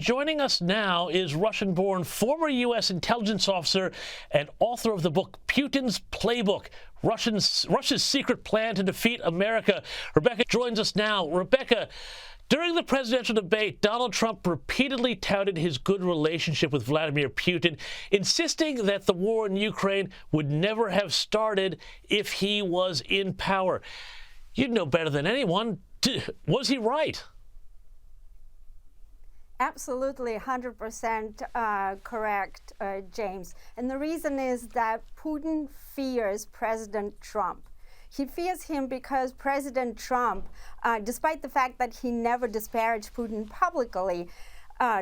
Joining us now is Russian-born former U.S. intelligence officer and author of the book Putin's Playbook, Russia's secret plan to defeat America. Rebecca joins us now. Rebecca, during the presidential debate, Donald Trump repeatedly touted his good relationship with Vladimir Putin, insisting that the war in Ukraine would never have started if he was in power. You'd know better than anyone. Was he right? Absolutely, 100% correct, James. And the reason is that Putin fears President Trump. He fears him because President Trump, despite the fact that he never disparaged Putin publicly,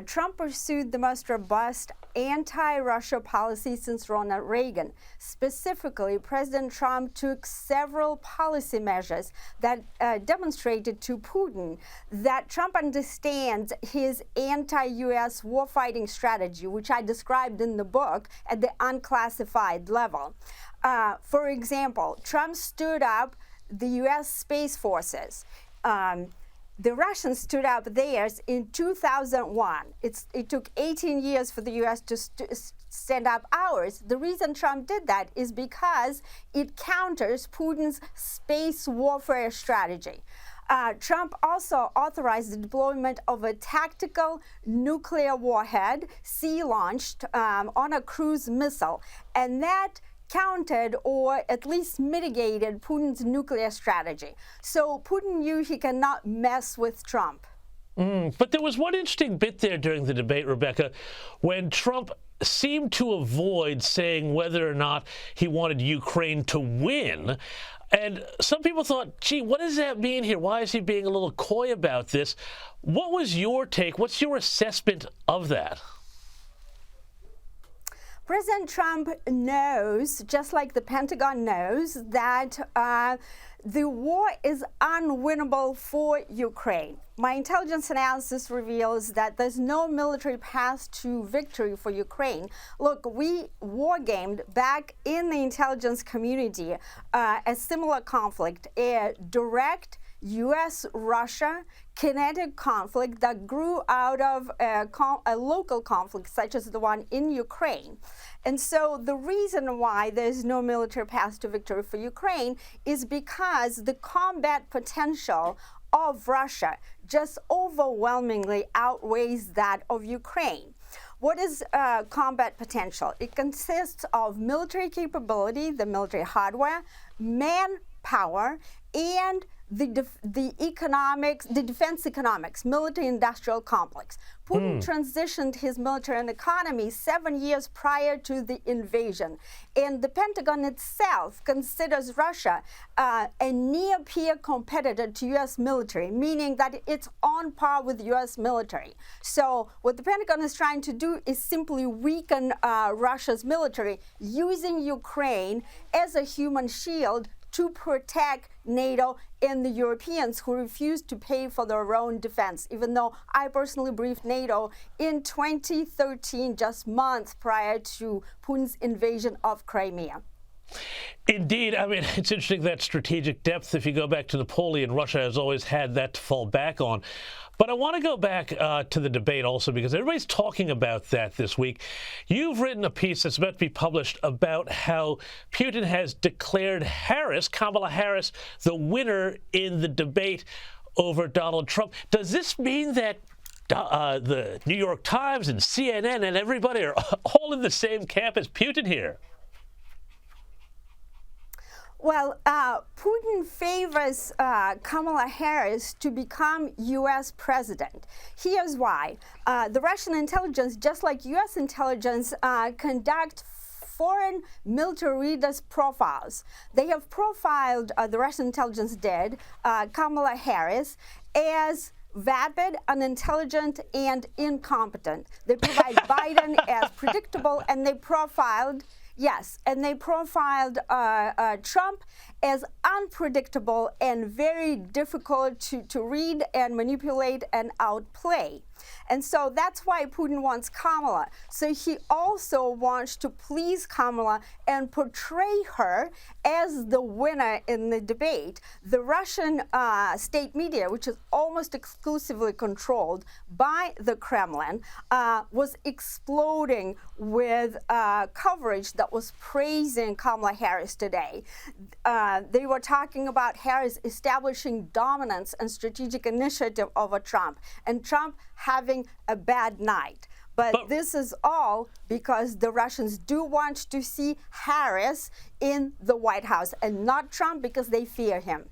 Trump pursued the most robust anti-Russia policy since Ronald Reagan. Specifically, President Trump took several policy measures that demonstrated to Putin that Trump understands his anti-U.S. warfighting strategy, which I described in the book at the unclassified level. For example, Trump stood up the U.S. Space Forces. The Russians stood up theirs in 2001. It took 18 years for the U.S. to stand up ours. The reason Trump did that is because it counters Putin's space warfare strategy. Trump also authorized the deployment of a tactical nuclear warhead, sea-launched on a cruise missile, and that countered or at least mitigated Putin's nuclear strategy. So Putin knew he cannot mess with Trump. But there was one interesting bit there during the debate, Rebecca, when Trump seemed to avoid saying whether or not he wanted Ukraine to win. And some people thought, gee, what does that mean here? Why is he being a little coy about this? What was your take? What's your assessment of that? President Trump knows, just like the Pentagon knows, that the war is unwinnable for Ukraine. My intelligence analysis reveals that there's no military path to victory for Ukraine. Look, we wargamed back in the intelligence community a similar conflict, a direct U.S.-Russia kinetic conflict that grew out of a local conflict such as the one in Ukraine. And so the reason why there's no military path to victory for Ukraine is because the combat potential of Russia just overwhelmingly outweighs that of Ukraine. What is combat potential? It consists of military capability, the military hardware, manpower, and the economics, the defense economics, military-industrial complex. Putin transitioned his military and economy 7 years prior to the invasion. And the Pentagon itself considers Russia a near-peer competitor to U.S. military, meaning that it's on par with U.S. military. So what the Pentagon is trying to do is simply weaken Russia's military, using Ukraine as a human shield to protect NATO and the Europeans who refuse to pay for their own defense, even though I personally briefed NATO in 2013, just months prior to Putin's invasion of Crimea. Indeed. I mean, it's interesting that strategic depth. If you go back to Napoleon, Russia has always had that to fall back on. But I want to go back to the debate also because everybody's talking about that this week. You've written a piece that's about to be published about how Putin has declared Kamala Harris, the winner in the debate over Donald Trump. Does this mean that the New York Times and CNN and everybody are all in the same camp as Putin here? Well, Putin favors Kamala Harris to become U.S. president. Here's why. The Russian intelligence, just like U.S. intelligence, conduct foreign military leaders' profiles. They have profiled, the Russian intelligence did, Kamala Harris as vapid, unintelligent, and incompetent. They provide Biden as predictable, and they profiled Trump as unpredictable and very difficult to read and manipulate and outplay. And so that's why Putin wants Kamala. So he also wants to please Kamala and portray her as the winner in the debate. The Russian state media, which is almost exclusively controlled by the Kremlin, was exploding with coverage that was praising Kamala Harris today. They were talking about Harris establishing dominance and strategic initiative over Trump, and Trump having a bad night. But this is all because the Russians do want to see Harris in the White House and not Trump because they fear him.